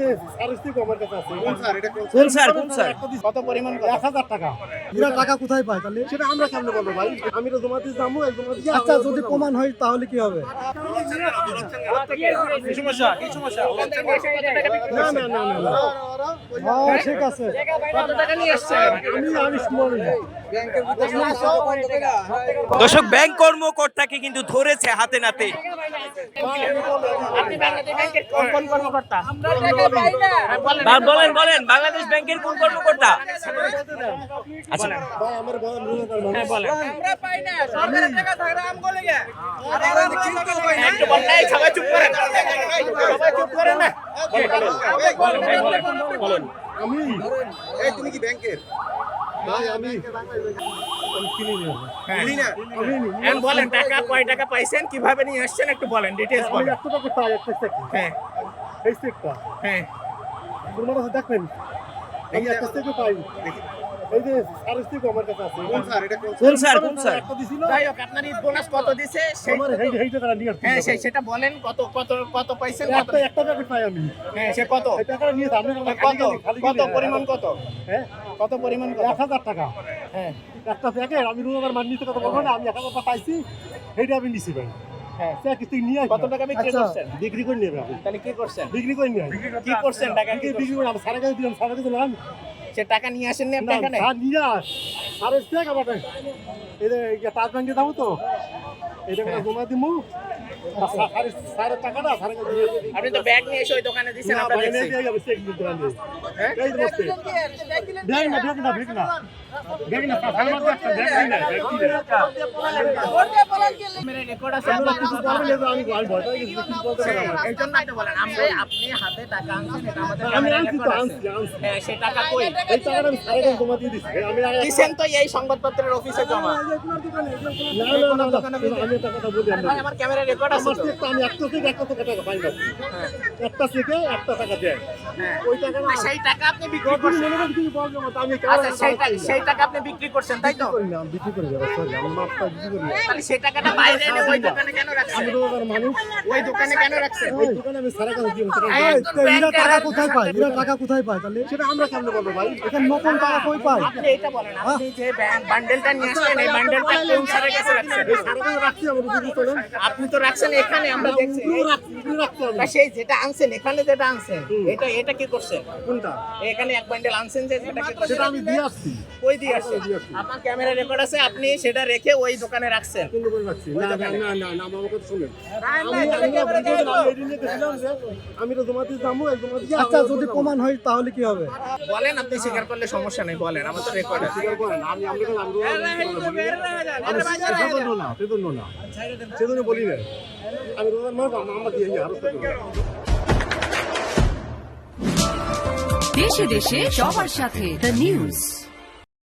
যে সারস্তি আমার কাছে আছে। কোন স্যার এটা কোন স্যার কোন স্যার কত পরিমাণ 1000 টাকা। এরা টাকা কোথায় পায় তাহলে? সেটা আমরা কেমনে বলবো ভাই? আমি তো জমা দিয়ে যাবো, এই জমা দিয়ে আচ্ছা যদি প্রমাণ হয় তাহলে কি হবে? কি সমস্যা কি সমস্যা না না না না না। হ্যাঁ ঠিক আছে। কত টাকা নিয়ে আসছেন আমি শুনবো না। দর্শক ব্যাংক কর্মকর্তাকে কিন্তু ধরেছে হাতে নাতে কোন কর্মকর্তা? বলেন বলেন বাংলাদেশ ব্যাংকের কোন কর্মকর্তা আচ্ছা ভাই আমার বড় রুনাদার মানুষ। বলেন আমরা পাই না সরকারের টাকা থাকলে আম গলে গে একটু বলেন এই সবাই চুপ করেন সবাই চুপ করেন না বলেন আমি এই তুমি কি ব্যাংকের ভাই আমি কিনি না। চিনি না এখন বলেন টাকা কয় টাকা পাইছেন কিভাবে নিয়ে আসছেন একটু বলেন ডিটেইলস আমি বলেন 100 টাকা পাই একটা চেক। হ্যাঁ এই চেকটা হ্যাঁ তোমার কাছে দেখবেন। আমি একটা চেক পাই। এই যে সারস্তি আমার কাছে আছে। কোন স্যার এটা কোন স্যার কোন স্যার একটা দিছিল। যাই হোক আপনার ঈদ বোনাস কত দিছে আমার হেইটা টাকা নিয়ে আসছে। হ্যাঁ সেটা বলেন কত কত কত পাইছেন কত একটা টাকা পাই আমি। হ্যাঁ সে কত এই টাকাটা নিয়ে আপনি কত কত পরিমাণ কত হ্যাঁ কত পরিমাণ কত 1000 টাকা। হ্যাঁ একটা প্যাকেট আমি রুনাদার মান নিতে কথা বলবো না, আমি 1000 টাকা পাইছি। এইটা আমি নিছি ভাই। হ্যাঁ চেক তুই নিয়ে আয়। কত টাকা বিক্রি আচ্ছা। করছেন বিক্রি করে নিয়ে আপনি। তাহলে কি করছেন বিক্রি করে নিয়ে আয়। কি করছেন টাকা কি বিক্রি করে আমি সারা কাছে দিলাম, সারা কাছে দিলাম। সে টাকা নিয়ে আসেননি আপনি না, এখানে সার নিয়ে আস। সারের চেক আমার এই যে তাজ ব্যাংকে যাবো তো এটা জমা দিমু। সারের টাকাটা সারা কাছে দিয়ে দিই। আপনি তো ব্যাগ নিয়ে এসে ওই দোকানে দিছেন না, আমরা ভাই, দেখছি এই যে চেক দিতে পারলে। হ্যাঁ? এই যে বসতে। ব্যাগ না, ব্যাগ না, ব্যাগ না। ব্যাগ না, সালমান একটা ব্যাগ নাই না, ব্যাগ দিলে। মেরে রেকর্ড আছে আমরা কিছু বলবো না, আমি ভয় পাই গেছি, কিছু বলতে পারবো না। এই জন্য আপনি বলেন আমরা আপনি হাতে টাকা আনছেন এটা আমাদের আমি ক্যামেরায় আনছি তো, রেকর্ড আছে আনছি। হ্যাঁ সেই টাকা কই এই টাকাটা আমি সারা কাছে জমা দিয়ে দিছি। আমি আগে দিছেন তো এই সংবাদপত্রের অফিসে জমা না, আমি একটা কথা বলি আমরা। ভাই আমার ক্যামেরা রেকর্ড আছে আমার তো। চেকটা আমি একটা থেকে একটা টাকা পাই না। একটা থেকে একটা টাকা দেয়। হ্যাঁ ওই টাকাটা না, সেই টাকা আপনি বিক্রি যখনই করছেন মনে করেন কিছু বলবো না, তো আমি আচ্ছা সেই টাকা আপনি বিক্রি করছেন তাই তো করি না, আমি বিক্রি করি না, sorry, আমি মাপটা বিক্রি করি না। তাহলে সেই টাকাটা বাইরে এনে ওই দোকানে কেন রাখছেন আমি রোজাদার মানুষ, ওই দোকানে কেন রাখছেন ওই দোকানে আমি সারা কাছে দিলাম, টাকা এই, দেয়। তো এরা টাকা কোথায় পায়? এরা টাকা কোথায় পায় তাহলে? সেটা আমরা কেমনে বলবো ভাই? এখানে নতুন টাকা কই পায়? আপনি এটা বলেন আপনি যে বান্ডেলটা নিয়ে আসলেন এই বান্ডেলটা কোন স্যারের কাছে রাখছেন এই সারা কাছে রাখছি, আমার বুঝি চলেন। আপনি তো রাখছেন এখানে আমরা দেখছি উপরে রাখছি আমি। তা সেই যেটা আনছেন এখানে যেটা আনছেন এটা কি করছেন কোনটা? এখানে এক বান্ডেল আনছেন যে সেটা কি করছেন সেটা আমি দিয়ে আসছি। ওই দিয়ে আসছেন আপনার ক্যামেরা রেকর্ড আছে আপনি সেটা রেখে ওই দোকানে রাখছেন কোন দোকানে রাখছি? না, না, না, না, না, আমার কথা শুনেন। আমি এই নিয়ে গেছিলাম যে আমি তো জমা দিয়ে যাবো, এই জমা দিয়ে আচ্ছা যদি প্রমাণ হয় তাহলে কি হবে? বলেন আপনি স্বীকার করলে সমস্যা নেই বলেন আমার তো রেকর্ড আছে স্বীকার করেন, আমি সেজন্য না, সেজন্য না, সেজন্য বলি না। আমি রোজার মাস আমরা দিয়ে আরো দেশে দেশে সবার সাথে দ্য নিউজ।